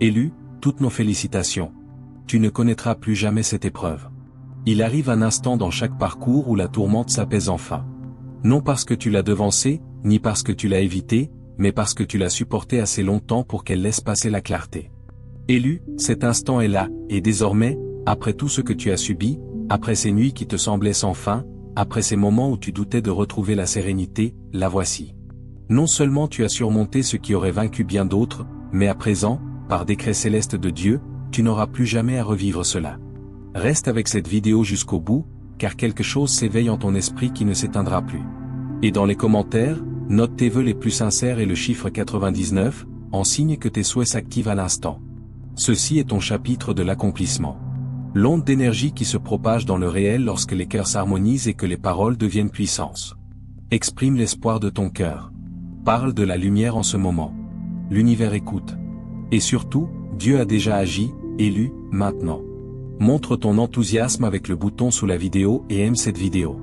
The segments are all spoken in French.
Élu, toutes nos félicitations. Tu ne connaîtras plus jamais cette épreuve. Il arrive un instant dans chaque parcours où la tourmente s'apaise enfin. Non parce que tu l'as devancée, ni parce que tu l'as évitée, mais parce que tu l'as supportée assez longtemps pour qu'elle laisse passer la clarté. Élu, cet instant est là, et désormais, après tout ce que tu as subi, après ces nuits qui te semblaient sans fin, après ces moments où tu doutais de retrouver la sérénité, la voici. Non seulement tu as surmonté ce qui aurait vaincu bien d'autres, mais à présent, par décret céleste de Dieu, tu n'auras plus jamais à revivre cela. Reste avec cette vidéo jusqu'au bout, car quelque chose s'éveille en ton esprit qui ne s'éteindra plus. Et dans les commentaires, note tes vœux les plus sincères et le chiffre 99, en signe que tes souhaits s'activent à l'instant. Ceci est ton chapitre de l'accomplissement. L'onde d'énergie qui se propage dans le réel lorsque les cœurs s'harmonisent et que les paroles deviennent puissance. Exprime l'espoir de ton cœur. Parle de la lumière en ce moment. L'univers écoute. Et surtout, Dieu a déjà agi, élu, maintenant. Montre ton enthousiasme avec le bouton sous la vidéo et aime cette vidéo.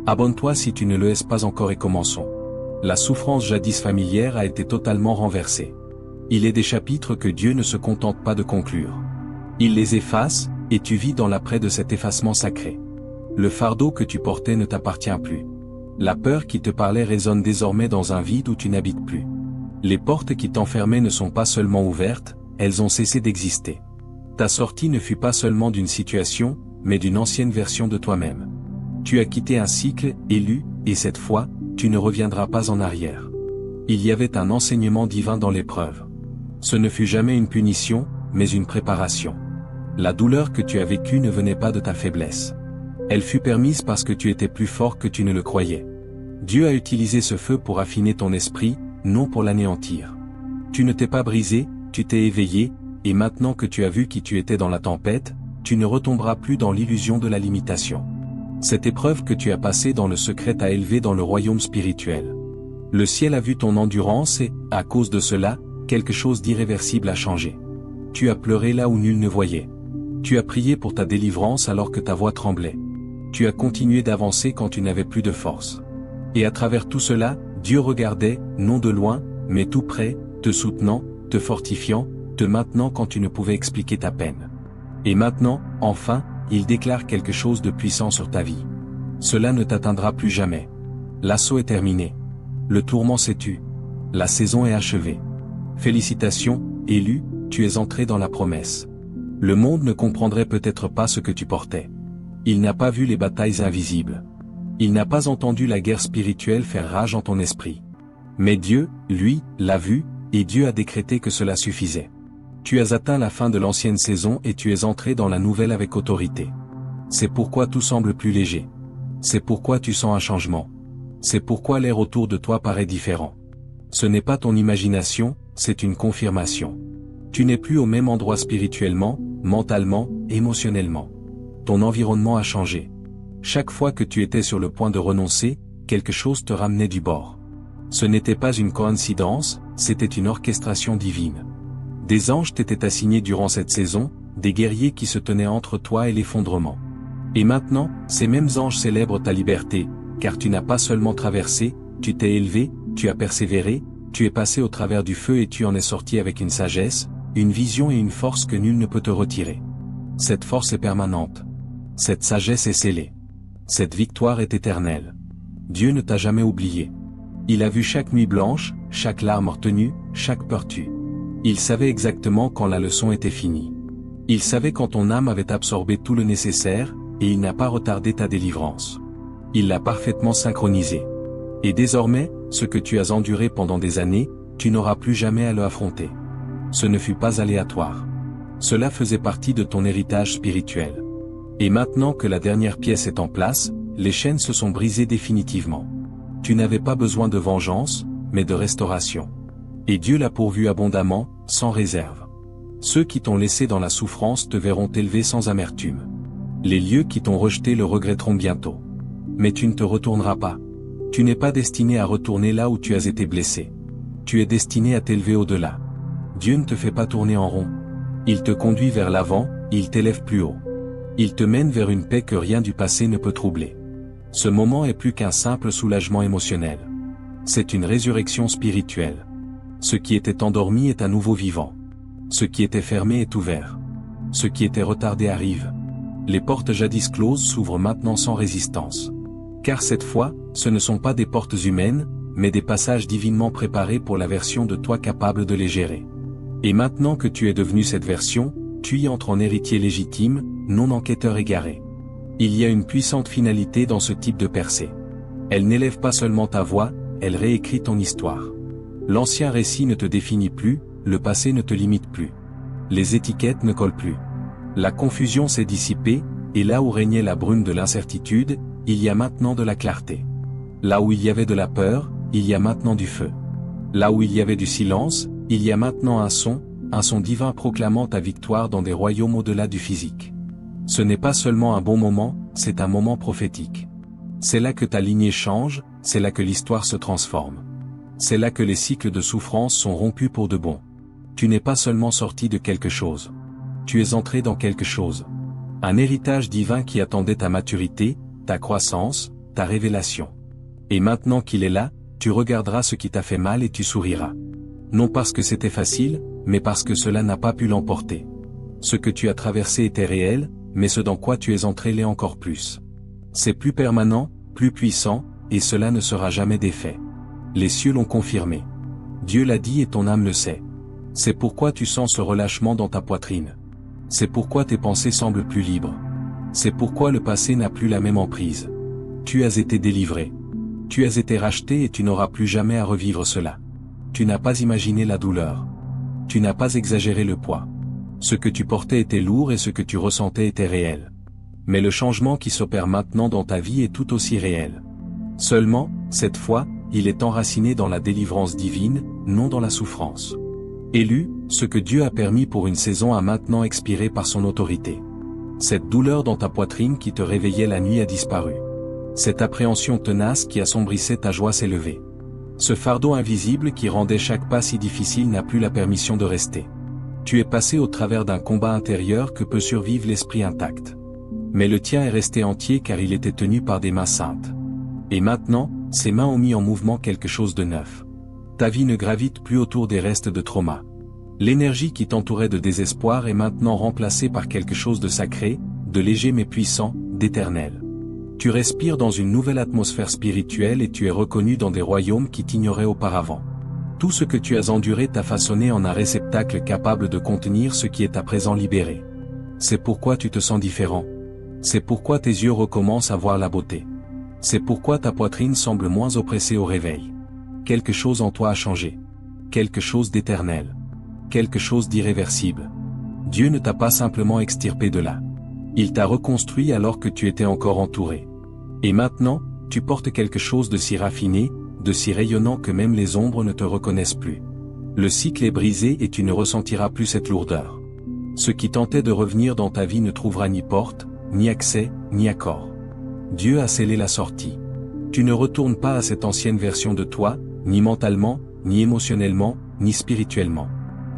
Abonne-toi si tu ne le es pas encore et commençons. La souffrance jadis familière a été totalement renversée. Il est des chapitres que Dieu ne se contente pas de conclure. Il les efface, et tu vis dans l'après de cet effacement sacré. Le fardeau que tu portais ne t'appartient plus. La peur qui te parlait résonne désormais dans un vide où tu n'habites plus. Les portes qui t'enfermaient ne sont pas seulement ouvertes, elles ont cessé d'exister. Ta sortie ne fut pas seulement d'une situation, mais d'une ancienne version de toi-même. Tu as quitté un cycle, élu, et cette fois, tu ne reviendras pas en arrière. Il y avait un enseignement divin dans l'épreuve. Ce ne fut jamais une punition, mais une préparation. La douleur que tu as vécue ne venait pas de ta faiblesse. Elle fut permise parce que tu étais plus fort que tu ne le croyais. Dieu a utilisé ce feu pour affiner ton esprit, non pour l'anéantir. Tu ne t'es pas brisé, tu t'es éveillé, et maintenant que tu as vu qui tu étais dans la tempête, tu ne retomberas plus dans l'illusion de la limitation. Cette épreuve que tu as passée dans le secret t'a élevé dans le royaume spirituel. Le ciel a vu ton endurance et, à cause de cela, quelque chose d'irréversible a changé. Tu as pleuré là où nul ne voyait. Tu as prié pour ta délivrance alors que ta voix tremblait. Tu as continué d'avancer quand tu n'avais plus de force. Et à travers tout cela, Dieu regardait, non de loin, mais tout près, te soutenant, te fortifiant, te maintenant quand tu ne pouvais expliquer ta peine. Et maintenant, enfin, il déclare quelque chose de puissant sur ta vie. Cela ne t'atteindra plus jamais. L'assaut est terminé. Le tourment s'est tu. La saison est achevée. Félicitations, élu, tu es entré dans la promesse. Le monde ne comprendrait peut-être pas ce que tu portais. Il n'a pas vu les batailles invisibles. Il n'a pas entendu la guerre spirituelle faire rage en ton esprit. Mais Dieu, lui, l'a vu, et Dieu a décrété que cela suffisait. Tu as atteint la fin de l'ancienne saison et tu es entré dans la nouvelle avec autorité. C'est pourquoi tout semble plus léger. C'est pourquoi tu sens un changement. C'est pourquoi l'air autour de toi paraît différent. Ce n'est pas ton imagination, c'est une confirmation. Tu n'es plus au même endroit spirituellement, mentalement, émotionnellement. Ton environnement a changé. Chaque fois que tu étais sur le point de renoncer, quelque chose te ramenait du bord. Ce n'était pas une coïncidence, c'était une orchestration divine. Des anges t'étaient assignés durant cette saison, des guerriers qui se tenaient entre toi et l'effondrement. Et maintenant, ces mêmes anges célèbrent ta liberté, car tu n'as pas seulement traversé, tu t'es élevé, tu as persévéré, tu es passé au travers du feu et tu en es sorti avec une sagesse, une vision et une force que nul ne peut te retirer. Cette force est permanente. Cette sagesse est scellée. Cette victoire est éternelle. Dieu ne t'a jamais oublié. Il a vu chaque nuit blanche, chaque larme retenue, chaque peur tue. Il savait exactement quand la leçon était finie. Il savait quand ton âme avait absorbé tout le nécessaire, et il n'a pas retardé ta délivrance. Il l'a parfaitement synchronisé. Et désormais, ce que tu as enduré pendant des années, tu n'auras plus jamais à le affronter. Ce ne fut pas aléatoire. Cela faisait partie de ton héritage spirituel. Et maintenant que la dernière pièce est en place, les chaînes se sont brisées définitivement. Tu n'avais pas besoin de vengeance, mais de restauration. Et Dieu l'a pourvu abondamment, sans réserve. Ceux qui t'ont laissé dans la souffrance te verront élevé sans amertume. Les lieux qui t'ont rejeté le regretteront bientôt. Mais tu ne te retourneras pas. Tu n'es pas destiné à retourner là où tu as été blessé. Tu es destiné à t'élever au-delà. Dieu ne te fait pas tourner en rond. Il te conduit vers l'avant, il t'élève plus haut. Il te mène vers une paix que rien du passé ne peut troubler. Ce moment est plus qu'un simple soulagement émotionnel. C'est une résurrection spirituelle. Ce qui était endormi est à nouveau vivant. Ce qui était fermé est ouvert. Ce qui était retardé arrive. Les portes jadis closes s'ouvrent maintenant sans résistance. Car cette fois, ce ne sont pas des portes humaines, mais des passages divinement préparés pour la version de toi capable de les gérer. Et maintenant que tu es devenu cette version, tu y entres en héritier légitime, non enquêteur égaré. Il y a une puissante finalité dans ce type de percée. Elle n'élève pas seulement ta voix, elle réécrit ton histoire. L'ancien récit ne te définit plus, le passé ne te limite plus. Les étiquettes ne collent plus. La confusion s'est dissipée, et là où régnait la brume de l'incertitude, il y a maintenant de la clarté. Là où il y avait de la peur, il y a maintenant du feu. Là où il y avait du silence, il y a maintenant un son divin proclamant ta victoire dans des royaumes au-delà du physique. Ce n'est pas seulement un bon moment, c'est un moment prophétique. C'est là que ta lignée change, c'est là que l'histoire se transforme. C'est là que les cycles de souffrance sont rompus pour de bon. Tu n'es pas seulement sorti de quelque chose. Tu es entré dans quelque chose. Un héritage divin qui attendait ta maturité, ta croissance, ta révélation. Et maintenant qu'il est là, tu regarderas ce qui t'a fait mal et tu souriras. Non parce que c'était facile, mais parce que cela n'a pas pu l'emporter. Ce que tu as traversé était réel, mais ce dans quoi tu es entré l'est encore plus. C'est plus permanent, plus puissant, et cela ne sera jamais défait. Les cieux l'ont confirmé. Dieu l'a dit et ton âme le sait. C'est pourquoi tu sens ce relâchement dans ta poitrine. C'est pourquoi tes pensées semblent plus libres. C'est pourquoi le passé n'a plus la même emprise. Tu as été délivré. Tu as été racheté et tu n'auras plus jamais à revivre cela. Tu n'as pas imaginé la douleur. Tu n'as pas exagéré le poids. Ce que tu portais était lourd et ce que tu ressentais était réel. Mais le changement qui s'opère maintenant dans ta vie est tout aussi réel. Seulement, cette fois, il est enraciné dans la délivrance divine, non dans la souffrance. Élu, ce que Dieu a permis pour une saison a maintenant expiré par son autorité. Cette douleur dans ta poitrine qui te réveillait la nuit a disparu. Cette appréhension tenace qui assombrissait ta joie s'est levée. Ce fardeau invisible qui rendait chaque pas si difficile n'a plus la permission de rester. Tu es passé au travers d'un combat intérieur que peut survivre l'esprit intact. Mais le tien est resté entier car il était tenu par des mains saintes. Et maintenant, ces mains ont mis en mouvement quelque chose de neuf. Ta vie ne gravite plus autour des restes de trauma. L'énergie qui t'entourait de désespoir est maintenant remplacée par quelque chose de sacré, de léger mais puissant, d'éternel. Tu respires dans une nouvelle atmosphère spirituelle et tu es reconnu dans des royaumes qui t'ignoraient auparavant. Tout ce que tu as enduré t'a façonné en un réceptacle capable de contenir ce qui est à présent libéré. C'est pourquoi tu te sens différent. C'est pourquoi tes yeux recommencent à voir la beauté. C'est pourquoi ta poitrine semble moins oppressée au réveil. Quelque chose en toi a changé. Quelque chose d'éternel. Quelque chose d'irréversible. Dieu ne t'a pas simplement extirpé de là. Il t'a reconstruit alors que tu étais encore entouré. Et maintenant, tu portes quelque chose de si raffiné, de si rayonnant que même les ombres ne te reconnaissent plus. Le cycle est brisé et tu ne ressentiras plus cette lourdeur. Ce qui tentait de revenir dans ta vie ne trouvera ni porte, ni accès, ni accord. Dieu a scellé la sortie. Tu ne retournes pas à cette ancienne version de toi, ni mentalement, ni émotionnellement, ni spirituellement.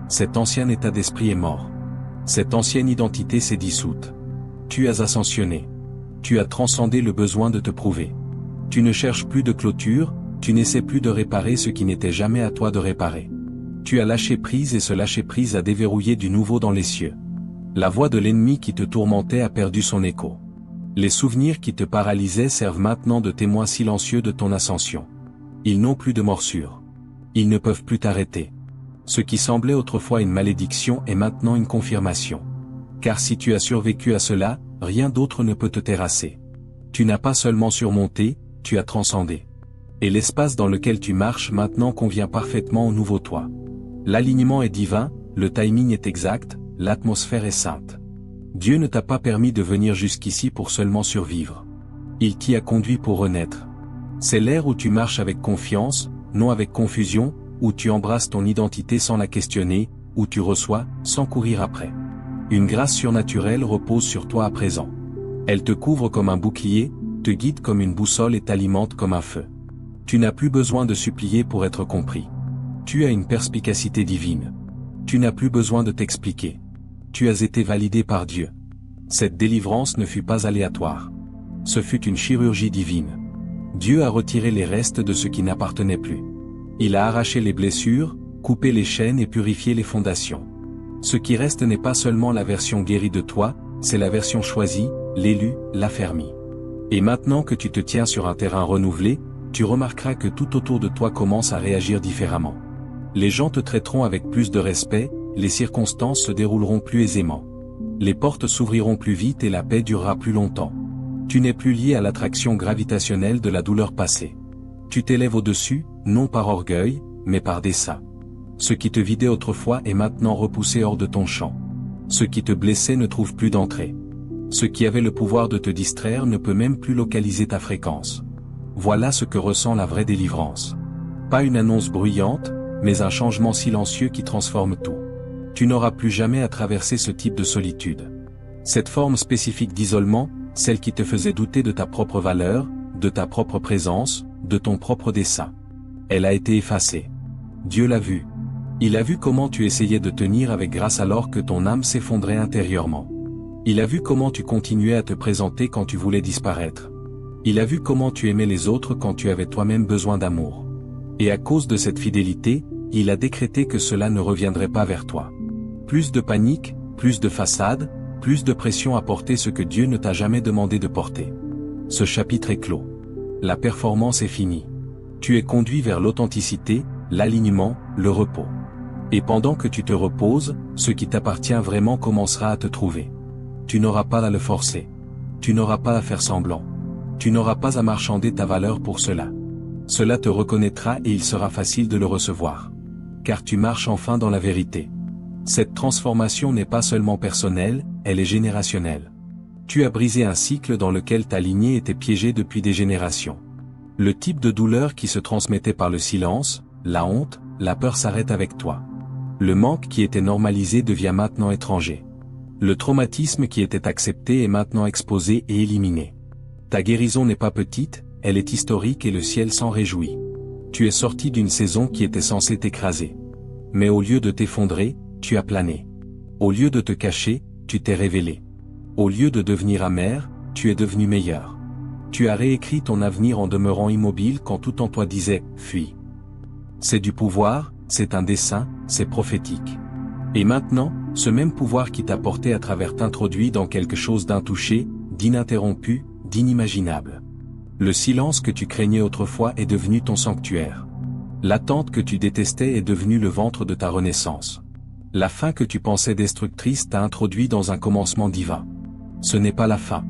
Cet ancien état d'esprit est mort. Cette ancienne identité s'est dissoute. Tu as ascensionné. Tu as transcendé le besoin de te prouver. Tu ne cherches plus de clôture, tu n'essaies plus de réparer ce qui n'était jamais à toi de réparer. Tu as lâché prise et ce lâcher prise a déverrouillé du nouveau dans les cieux. La voix de l'ennemi qui te tourmentait a perdu son écho. Les souvenirs qui te paralysaient servent maintenant de témoins silencieux de ton ascension. Ils n'ont plus de morsure. Ils ne peuvent plus t'arrêter. Ce qui semblait autrefois une malédiction est maintenant une confirmation. Car si tu as survécu à cela, rien d'autre ne peut te terrasser. Tu n'as pas seulement surmonté, tu as transcendé. Et l'espace dans lequel tu marches maintenant convient parfaitement au nouveau toi. L'alignement est divin, le timing est exact, l'atmosphère est sainte. Dieu ne t'a pas permis de venir jusqu'ici pour seulement survivre. Il t'y a conduit pour renaître. C'est l'ère où tu marches avec confiance, non avec confusion, où tu embrasses ton identité sans la questionner, où tu reçois, sans courir après. Une grâce surnaturelle repose sur toi à présent. Elle te couvre comme un bouclier, te guide comme une boussole et t'alimente comme un feu. Tu n'as plus besoin de supplier pour être compris. Tu as une perspicacité divine. Tu n'as plus besoin de t'expliquer. Tu as été validé par Dieu. Cette délivrance ne fut pas aléatoire. Ce fut une chirurgie divine. Dieu a retiré les restes de ce qui n'appartenait plus. Il a arraché les blessures, coupé les chaînes et purifié les fondations. Ce qui reste n'est pas seulement la version guérie de toi, c'est la version choisie, l'élu, l'affermi. Et maintenant que tu te tiens sur un terrain renouvelé, tu remarqueras que tout autour de toi commence à réagir différemment. Les gens te traiteront avec plus de respect, les circonstances se dérouleront plus aisément. Les portes s'ouvriront plus vite et la paix durera plus longtemps. Tu n'es plus lié à l'attraction gravitationnelle de la douleur passée. Tu t'élèves au-dessus, non par orgueil, mais par dessein. Ce qui te vidait autrefois est maintenant repoussé hors de ton champ. Ce qui te blessait ne trouve plus d'entrée. Ce qui avait le pouvoir de te distraire ne peut même plus localiser ta fréquence. Voilà ce que ressent la vraie délivrance. Pas une annonce bruyante, mais un changement silencieux qui transforme tout. Tu n'auras plus jamais à traverser ce type de solitude. Cette forme spécifique d'isolement, celle qui te faisait douter de ta propre valeur, de ta propre présence, de ton propre dessein. Elle a été effacée. Dieu l'a vu. Il a vu comment tu essayais de tenir avec grâce alors que ton âme s'effondrait intérieurement. Il a vu comment tu continuais à te présenter quand tu voulais disparaître. Il a vu comment tu aimais les autres quand tu avais toi-même besoin d'amour. Et à cause de cette fidélité, il a décrété que cela ne reviendrait pas vers toi. Plus de panique, plus de façade, plus de pression à porter ce que Dieu ne t'a jamais demandé de porter. Ce chapitre est clos. La performance est finie. Tu es conduit vers l'authenticité, l'alignement, le repos. Et pendant que tu te reposes, ce qui t'appartient vraiment commencera à te trouver. Tu n'auras pas à le forcer. Tu n'auras pas à faire semblant. Tu n'auras pas à marchander ta valeur pour cela. Cela te reconnaîtra et il sera facile de le recevoir. Car tu marches enfin dans la vérité. Cette transformation n'est pas seulement personnelle, elle est générationnelle. Tu as brisé un cycle dans lequel ta lignée était piégée depuis des générations. Le type de douleur qui se transmettait par le silence, la honte, la peur s'arrête avec toi. Le manque qui était normalisé devient maintenant étranger. Le traumatisme qui était accepté est maintenant exposé et éliminé. Ta guérison n'est pas petite, elle est historique et le ciel s'en réjouit. Tu es sorti d'une saison qui était censée t'écraser. Mais au lieu de t'effondrer, tu as plané. Au lieu de te cacher, tu t'es révélé. Au lieu de devenir amer, tu es devenu meilleur. Tu as réécrit ton avenir en demeurant immobile quand tout en toi disait « fuis ». C'est du pouvoir, c'est un dessein, c'est prophétique. Et maintenant, ce même pouvoir qui t'a porté à travers t'introduit dans quelque chose d'intouché, d'ininterrompu, d'inimaginable. Le silence que tu craignais autrefois est devenu ton sanctuaire. L'attente que tu détestais est devenue le ventre de ta renaissance. La fin que tu pensais destructrice t'a introduit dans un commencement divin. Ce n'est pas la fin.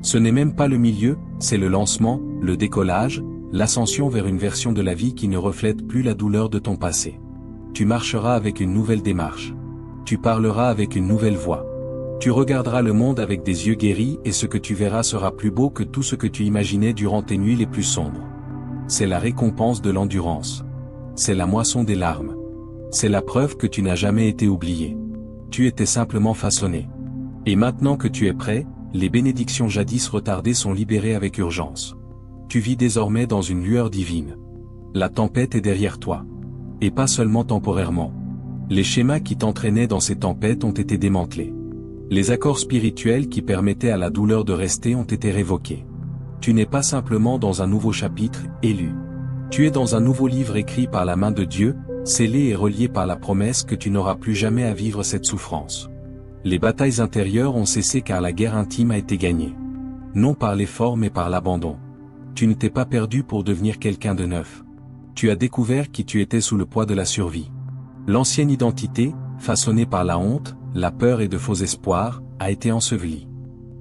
Ce n'est même pas le milieu, c'est le lancement, le décollage, l'ascension vers une version de la vie qui ne reflète plus la douleur de ton passé. Tu marcheras avec une nouvelle démarche. Tu parleras avec une nouvelle voix. Tu regarderas le monde avec des yeux guéris et ce que tu verras sera plus beau que tout ce que tu imaginais durant tes nuits les plus sombres. C'est la récompense de l'endurance. C'est la moisson des larmes. C'est la preuve que tu n'as jamais été oublié. Tu étais simplement façonné. Et maintenant que tu es prêt, les bénédictions jadis retardées sont libérées avec urgence. Tu vis désormais dans une lueur divine. La tempête est derrière toi. Et pas seulement temporairement. Les schémas qui t'entraînaient dans ces tempêtes ont été démantelés. Les accords spirituels qui permettaient à la douleur de rester ont été révoqués. Tu n'es pas simplement dans un nouveau chapitre, élu. Tu es dans un nouveau livre écrit par la main de Dieu, scellé et relié par la promesse que tu n'auras plus jamais à vivre cette souffrance. Les batailles intérieures ont cessé car la guerre intime a été gagnée. Non par l'effort mais par l'abandon. Tu ne t'es pas perdu pour devenir quelqu'un de neuf. Tu as découvert qui tu étais sous le poids de la survie. L'ancienne identité, façonnée par la honte, la peur et de faux espoirs, a été ensevelie.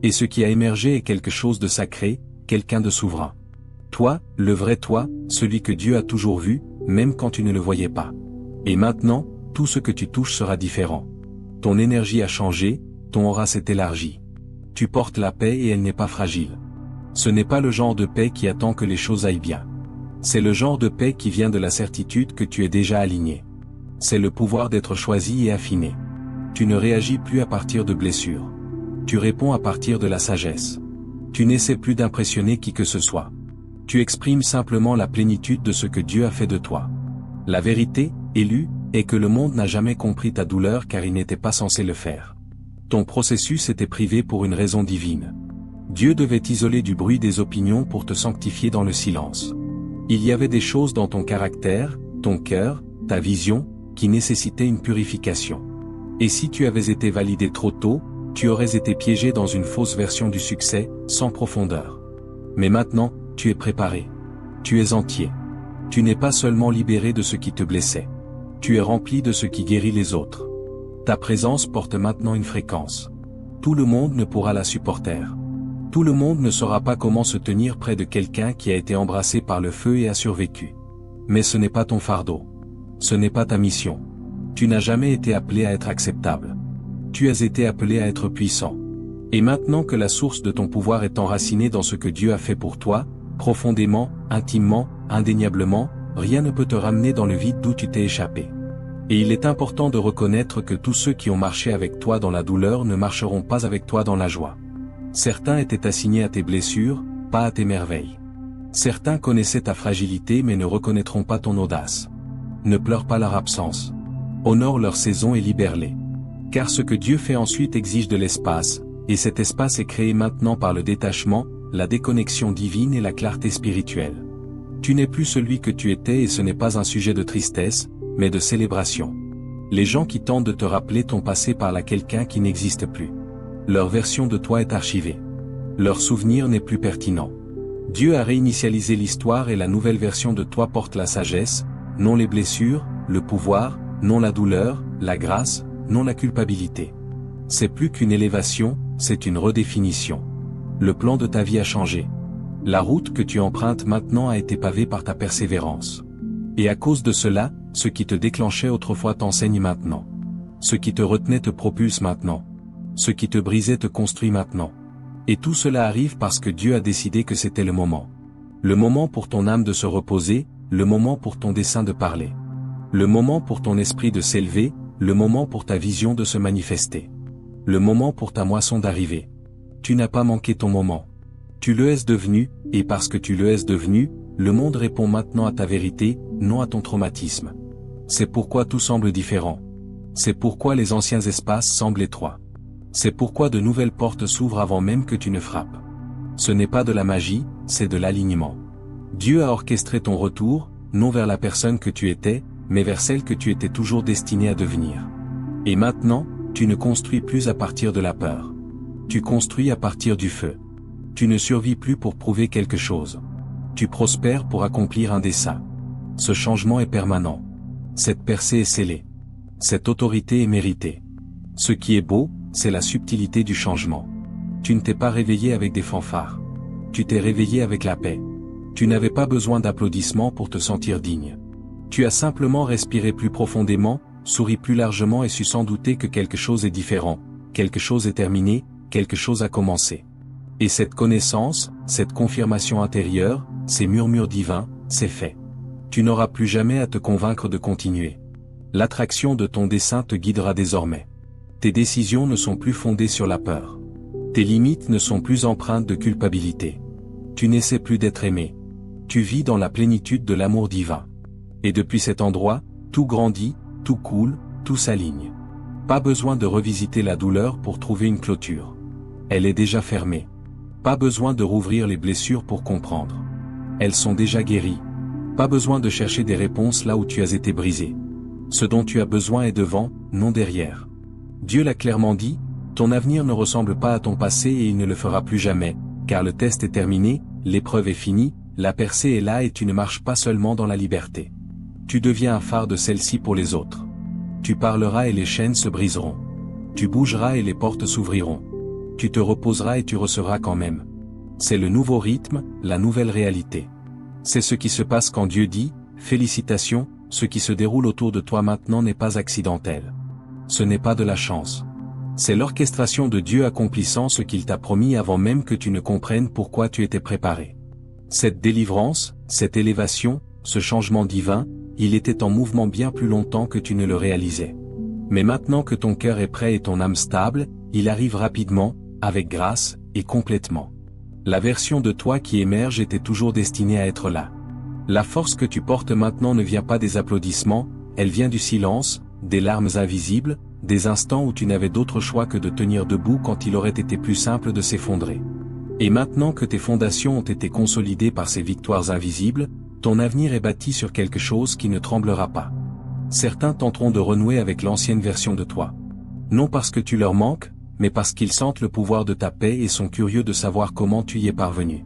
Et ce qui a émergé est quelque chose de sacré, quelqu'un de souverain. Toi, le vrai toi, celui que Dieu a toujours vu, même quand tu ne le voyais pas. Et maintenant, tout ce que tu touches sera différent. Ton énergie a changé, ton aura s'est élargi. Tu portes la paix et elle n'est pas fragile. Ce n'est pas le genre de paix qui attend que les choses aillent bien. C'est le genre de paix qui vient de la certitude que tu es déjà aligné. C'est le pouvoir d'être choisi et affiné. Tu ne réagis plus à partir de blessures. Tu réponds à partir de la sagesse. Tu n'essaies plus d'impressionner qui que ce soit. Tu exprimes simplement la plénitude de ce que Dieu a fait de toi. La vérité, élue, est que le monde n'a jamais compris ta douleur car il n'était pas censé le faire. Ton processus était privé pour une raison divine. Dieu devait t'isoler du bruit des opinions pour te sanctifier dans le silence. Il y avait des choses dans ton caractère, ton cœur, ta vision, qui nécessitaient une purification. Et si tu avais été validé trop tôt, tu aurais été piégé dans une fausse version du succès, sans profondeur. Mais maintenant, tu es préparé. Tu es entier. Tu n'es pas seulement libéré de ce qui te blessait. Tu es rempli de ce qui guérit les autres. Ta présence porte maintenant une fréquence. Tout le monde ne pourra la supporter. Tout le monde ne saura pas comment se tenir près de quelqu'un qui a été embrassé par le feu et a survécu. Mais ce n'est pas ton fardeau. Ce n'est pas ta mission. Tu n'as jamais été appelé à être acceptable. Tu as été appelé à être puissant. Et maintenant que la source de ton pouvoir est enracinée dans ce que Dieu a fait pour toi, profondément, intimement, indéniablement, rien ne peut te ramener dans le vide d'où tu t'es échappé. Et il est important de reconnaître que tous ceux qui ont marché avec toi dans la douleur ne marcheront pas avec toi dans la joie. Certains étaient assignés à tes blessures, pas à tes merveilles. Certains connaissaient ta fragilité mais ne reconnaîtront pas ton audace. Ne pleure pas leur absence. Honore leur saison et libère-les. Car ce que Dieu fait ensuite exige de l'espace, et cet espace est créé maintenant par le détachement, la déconnexion divine et la clarté spirituelle. Tu n'es plus celui que tu étais et ce n'est pas un sujet de tristesse, mais de célébration. Les gens qui tentent de te rappeler ton passé parlent à quelqu'un qui n'existe plus. Leur version de toi est archivée. Leur souvenir n'est plus pertinent. Dieu a réinitialisé l'histoire et la nouvelle version de toi porte la sagesse, non les blessures, le pouvoir, non la douleur, la grâce, non la culpabilité. C'est plus qu'une élévation, c'est une redéfinition. Le plan de ta vie a changé. La route que tu empruntes maintenant a été pavée par ta persévérance. Et à cause de cela, ce qui te déclenchait autrefois t'enseigne maintenant. Ce qui te retenait te propulse maintenant. Ce qui te brisait te construit maintenant. Et tout cela arrive parce que Dieu a décidé que c'était le moment. Le moment pour ton âme de se reposer, le moment pour ton dessein de parler. Le moment pour ton esprit de s'élever, le moment pour ta vision de se manifester. Le moment pour ta moisson d'arriver. Tu n'as pas manqué ton moment. Tu le es devenu, et parce que tu le es devenu, le monde répond maintenant à ta vérité, non à ton traumatisme. C'est pourquoi tout semble différent. C'est pourquoi les anciens espaces semblent étroits. C'est pourquoi de nouvelles portes s'ouvrent avant même que tu ne frappes. Ce n'est pas de la magie, c'est de l'alignement. Dieu a orchestré ton retour, non vers la personne que tu étais, mais vers celle que tu étais toujours destiné à devenir. Et maintenant, tu ne construis plus à partir de la peur. Tu construis à partir du feu. Tu ne survis plus pour prouver quelque chose. Tu prospères pour accomplir un dessein. Ce changement est permanent. Cette percée est scellée. Cette autorité est méritée. Ce qui est beau, c'est la subtilité du changement. Tu ne t'es pas réveillé avec des fanfares. Tu t'es réveillé avec la paix. Tu n'avais pas besoin d'applaudissements pour te sentir digne. Tu as simplement respiré plus profondément, souri plus largement et su sans douter que quelque chose est différent, quelque chose est terminé, quelque chose a commencé. Et cette connaissance, cette confirmation intérieure, ces murmures divins, c'est fait. Tu n'auras plus jamais à te convaincre de continuer. L'attraction de ton dessein te guidera désormais. Tes décisions ne sont plus fondées sur la peur. Tes limites ne sont plus empreintes de culpabilité. Tu n'essaies plus d'être aimé. Tu vis dans la plénitude de l'amour divin. Et depuis cet endroit, tout grandit, tout coule, tout s'aligne. Pas besoin de revisiter la douleur pour trouver une clôture. Elle est déjà fermée. Pas besoin de rouvrir les blessures pour comprendre. Elles sont déjà guéries. Pas besoin de chercher des réponses là où tu as été brisé. Ce dont tu as besoin est devant, non derrière. Dieu l'a clairement dit, ton avenir ne ressemble pas à ton passé et il ne le fera plus jamais, car le test est terminé, l'épreuve est finie, la percée est là et tu ne marches pas seulement dans la liberté. Tu deviens un phare de celle-ci pour les autres. Tu parleras et les chaînes se briseront. Tu bougeras et les portes s'ouvriront. Tu te reposeras et tu recevras quand même. C'est le nouveau rythme, la nouvelle réalité. C'est ce qui se passe quand Dieu dit, félicitations, ce qui se déroule autour de toi maintenant n'est pas accidentel. Ce n'est pas de la chance. C'est l'orchestration de Dieu accomplissant ce qu'il t'a promis avant même que tu ne comprennes pourquoi tu étais préparé. Cette délivrance, cette élévation, ce changement divin, il était en mouvement bien plus longtemps que tu ne le réalisais. Mais maintenant que ton cœur est prêt et ton âme stable, il arrive rapidement, avec grâce, et complètement. La version de toi qui émerge était toujours destinée à être là. La force que tu portes maintenant ne vient pas des applaudissements, elle vient du silence, des larmes invisibles, des instants où tu n'avais d'autre choix que de tenir debout quand il aurait été plus simple de s'effondrer. Et maintenant que tes fondations ont été consolidées par ces victoires invisibles, ton avenir est bâti sur quelque chose qui ne tremblera pas. Certains tenteront de renouer avec l'ancienne version de toi. Non parce que tu leur manques, mais parce qu'ils sentent le pouvoir de ta paix et sont curieux de savoir comment tu y es parvenu.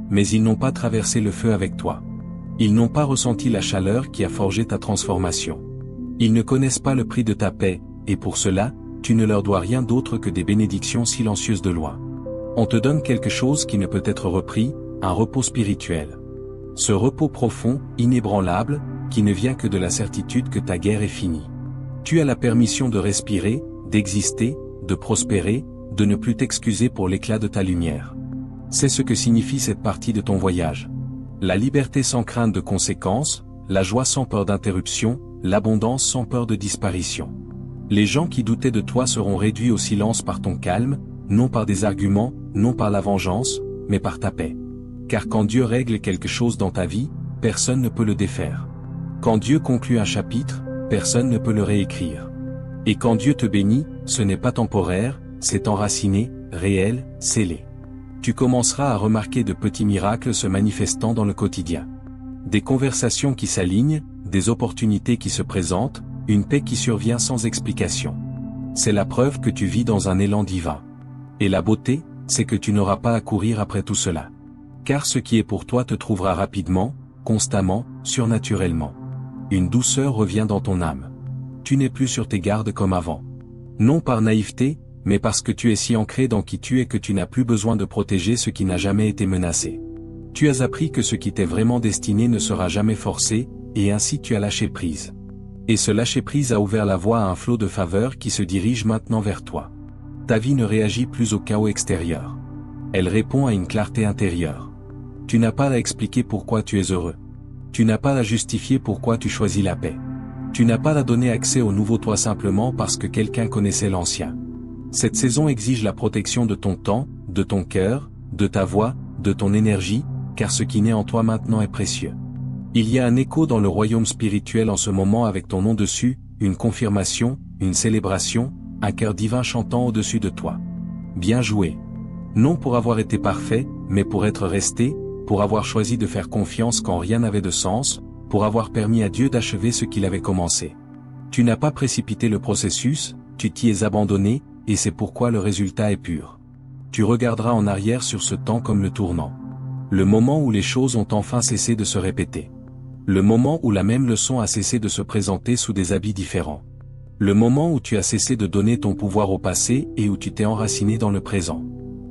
Mais ils n'ont pas traversé le feu avec toi. Ils n'ont pas ressenti la chaleur qui a forgé ta transformation. Ils ne connaissent pas le prix de ta paix, et pour cela, tu ne leur dois rien d'autre que des bénédictions silencieuses de loin. On te donne quelque chose qui ne peut être repris, un repos spirituel. Ce repos profond, inébranlable, qui ne vient que de la certitude que ta guerre est finie. Tu as la permission de respirer, d'exister, de prospérer, de ne plus t'excuser pour l'éclat de ta lumière. C'est ce que signifie cette partie de ton voyage. La liberté sans crainte de conséquences, la joie sans peur d'interruption, l'abondance sans peur de disparition. Les gens qui doutaient de toi seront réduits au silence par ton calme, non par des arguments, non par la vengeance, mais par ta paix. Car quand Dieu règle quelque chose dans ta vie, personne ne peut le défaire. Quand Dieu conclut un chapitre, personne ne peut le réécrire. Et quand Dieu te bénit, ce n'est pas temporaire, c'est enraciné, réel, scellé. Tu commenceras à remarquer de petits miracles se manifestant dans le quotidien. Des conversations qui s'alignent, des opportunités qui se présentent, une paix qui survient sans explication. C'est la preuve que tu vis dans un élan divin. Et la beauté, c'est que tu n'auras pas à courir après tout cela. Car ce qui est pour toi te trouvera rapidement, constamment, surnaturellement. Une douceur revient dans ton âme. Tu n'es plus sur tes gardes comme avant. Non par naïveté, mais parce que tu es si ancré dans qui tu es que tu n'as plus besoin de protéger ce qui n'a jamais été menacé. Tu as appris que ce qui t'est vraiment destiné ne sera jamais forcé, et ainsi tu as lâché prise. Et ce lâcher-prise a ouvert la voie à un flot de faveur qui se dirige maintenant vers toi. Ta vie ne réagit plus au chaos extérieur. Elle répond à une clarté intérieure. Tu n'as pas à expliquer pourquoi tu es heureux. Tu n'as pas à justifier pourquoi tu choisis la paix. Tu n'as pas à donner accès au nouveau toi simplement parce que quelqu'un connaissait l'ancien. Cette saison exige la protection de ton temps, de ton cœur, de ta voix, de ton énergie, car ce qui naît en toi maintenant est précieux. Il y a un écho dans le royaume spirituel en ce moment avec ton nom dessus, une confirmation, une célébration, un cœur divin chantant au-dessus de toi. Bien joué. Non pour avoir été parfait, mais pour être resté, pour avoir choisi de faire confiance quand rien n'avait de sens, pour avoir permis à Dieu d'achever ce qu'il avait commencé. Tu n'as pas précipité le processus, tu t'y es abandonné, et c'est pourquoi le résultat est pur. Tu regarderas en arrière sur ce temps comme le tournant. Le moment où les choses ont enfin cessé de se répéter. Le moment où la même leçon a cessé de se présenter sous des habits différents. Le moment où tu as cessé de donner ton pouvoir au passé et où tu t'es enraciné dans le présent.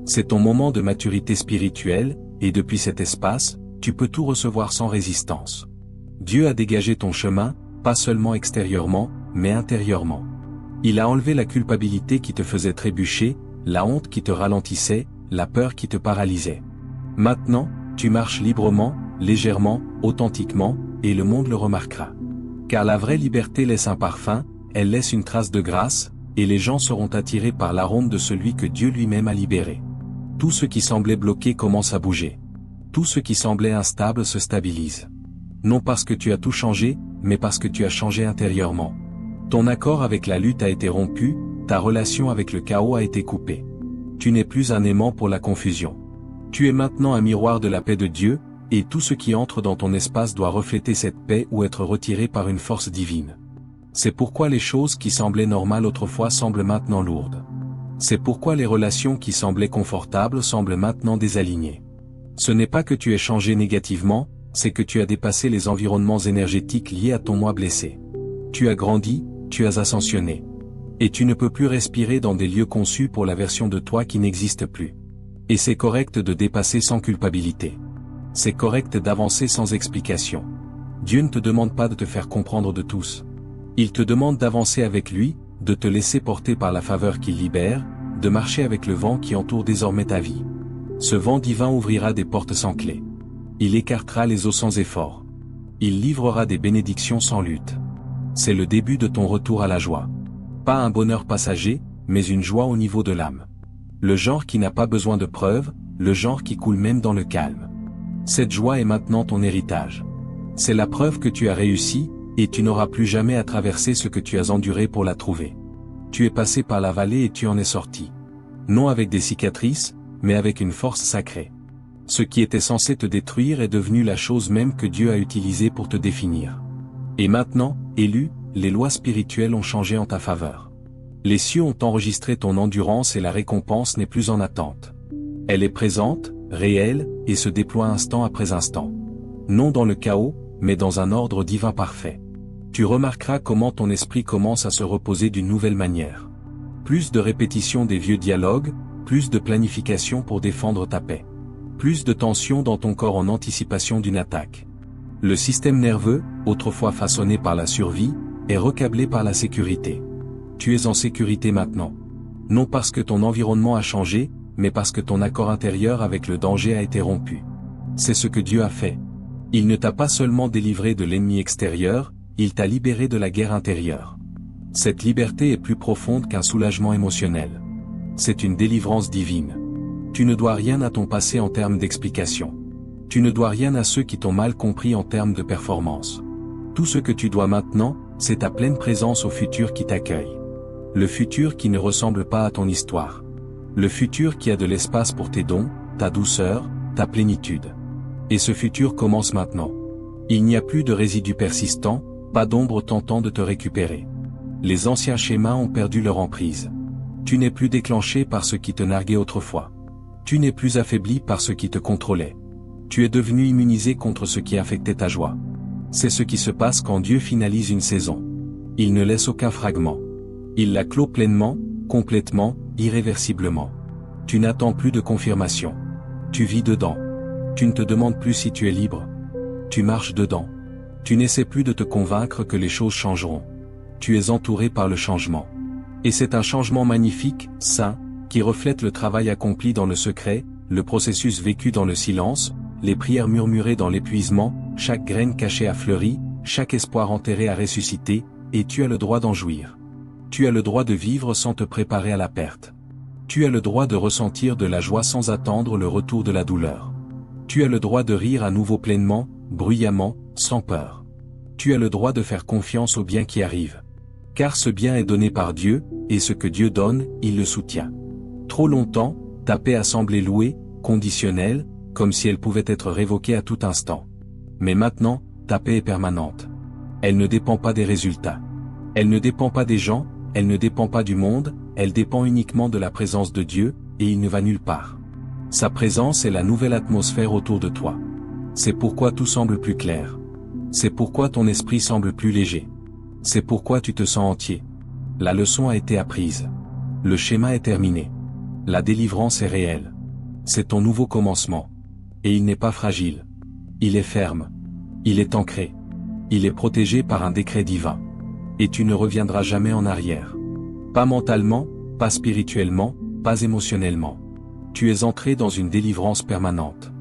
C'est ton moment de maturité spirituelle, et depuis cet espace, tu peux tout recevoir sans résistance. Dieu a dégagé ton chemin, pas seulement extérieurement, mais intérieurement. Il a enlevé la culpabilité qui te faisait trébucher, la honte qui te ralentissait, la peur qui te paralysait. Maintenant, tu marches librement, légèrement, authentiquement, et le monde le remarquera. Car la vraie liberté laisse un parfum, elle laisse une trace de grâce, et les gens seront attirés par l'arôme de celui que Dieu lui-même a libéré. Tout ce qui semblait bloqué commence à bouger. Tout ce qui semblait instable se stabilise. Non parce que tu as tout changé, mais parce que tu as changé intérieurement. Ton accord avec la lutte a été rompu, ta relation avec le chaos a été coupée. Tu n'es plus un aimant pour la confusion. Tu es maintenant un miroir de la paix de Dieu, et tout ce qui entre dans ton espace doit refléter cette paix ou être retiré par une force divine. C'est pourquoi les choses qui semblaient normales autrefois semblent maintenant lourdes. C'est pourquoi les relations qui semblaient confortables semblent maintenant désalignées. Ce n'est pas que tu aies changé négativement, c'est que tu as dépassé les environnements énergétiques liés à ton moi blessé. Tu as grandi, tu as ascensionné. Et tu ne peux plus respirer dans des lieux conçus pour la version de toi qui n'existe plus. Et c'est correct de dépasser sans culpabilité. C'est correct d'avancer sans explication. Dieu ne te demande pas de te faire comprendre de tous. Il te demande d'avancer avec lui, de te laisser porter par la faveur qu'il libère, de marcher avec le vent qui entoure désormais ta vie. Ce vent divin ouvrira des portes sans clé. Il écartera les eaux sans effort. Il livrera des bénédictions sans lutte. C'est le début de ton retour à la joie. Pas un bonheur passager, mais une joie au niveau de l'âme. Le genre qui n'a pas besoin de preuves, le genre qui coule même dans le calme. Cette joie est maintenant ton héritage. C'est la preuve que tu as réussi, et tu n'auras plus jamais à traverser ce que tu as enduré pour la trouver. Tu es passé par la vallée et tu en es sorti. Non avec des cicatrices, mais avec une force sacrée. Ce qui était censé te détruire est devenu la chose même que Dieu a utilisée pour te définir. Et maintenant, élu, les lois spirituelles ont changé en ta faveur. Les cieux ont enregistré ton endurance et la récompense n'est plus en attente. Elle est présente, réelle, et se déploie instant après instant. Non dans le chaos, mais dans un ordre divin parfait. Tu remarqueras comment ton esprit commence à se reposer d'une nouvelle manière. Plus de répétition des vieux dialogues, plus de planification pour défendre ta paix. Plus de tension dans ton corps en anticipation d'une attaque. Le système nerveux, autrefois façonné par la survie, est recablé par la sécurité. Tu es en sécurité maintenant. Non parce que ton environnement a changé, mais parce que ton accord intérieur avec le danger a été rompu. C'est ce que Dieu a fait. Il ne t'a pas seulement délivré de l'ennemi extérieur, il t'a libéré de la guerre intérieure. Cette liberté est plus profonde qu'un soulagement émotionnel. C'est une délivrance divine. Tu ne dois rien à ton passé en termes d'explication. Tu ne dois rien à ceux qui t'ont mal compris en termes de performance. Tout ce que tu dois maintenant, c'est ta pleine présence au futur qui t'accueille. Le futur qui ne ressemble pas à ton histoire. Le futur qui a de l'espace pour tes dons, ta douceur, ta plénitude. Et ce futur commence maintenant. Il n'y a plus de résidus persistants, pas d'ombre tentant de te récupérer. Les anciens schémas ont perdu leur emprise. Tu n'es plus déclenché par ce qui te narguait autrefois. Tu n'es plus affaibli par ce qui te contrôlait. Tu es devenu immunisé contre ce qui affectait ta joie. C'est ce qui se passe quand Dieu finalise une saison. Il ne laisse aucun fragment. Il la clôt pleinement, complètement, irréversiblement. Tu n'attends plus de confirmation. Tu vis dedans. Tu ne te demandes plus si tu es libre. Tu marches dedans. Tu n'essaies plus de te convaincre que les choses changeront. Tu es entouré par le changement. Et c'est un changement magnifique, saint, qui reflète le travail accompli dans le secret, le processus vécu dans le silence, les prières murmurées dans l'épuisement, chaque graine cachée a fleuri, chaque espoir enterré a ressuscité, et tu as le droit d'en jouir. Tu as le droit de vivre sans te préparer à la perte. Tu as le droit de ressentir de la joie sans attendre le retour de la douleur. Tu as le droit de rire à nouveau pleinement, bruyamment, sans peur. Tu as le droit de faire confiance au bien qui arrive. Car ce bien est donné par Dieu, et ce que Dieu donne, il le soutient. Trop longtemps, ta paix a semblé louée, conditionnelle, comme si elle pouvait être révoquée à tout instant. Mais maintenant, ta paix est permanente. Elle ne dépend pas des résultats. Elle ne dépend pas des gens, elle ne dépend pas du monde, elle dépend uniquement de la présence de Dieu, et il ne va nulle part. Sa présence est la nouvelle atmosphère autour de toi. C'est pourquoi tout semble plus clair. C'est pourquoi ton esprit semble plus léger. C'est pourquoi tu te sens entier. La leçon a été apprise. Le schéma est terminé. La délivrance est réelle. C'est ton nouveau commencement. Et il n'est pas fragile. Il est ferme. Il est ancré. Il est protégé par un décret divin. Et tu ne reviendras jamais en arrière. Pas mentalement, pas spirituellement, pas émotionnellement. Tu es ancré dans une délivrance permanente.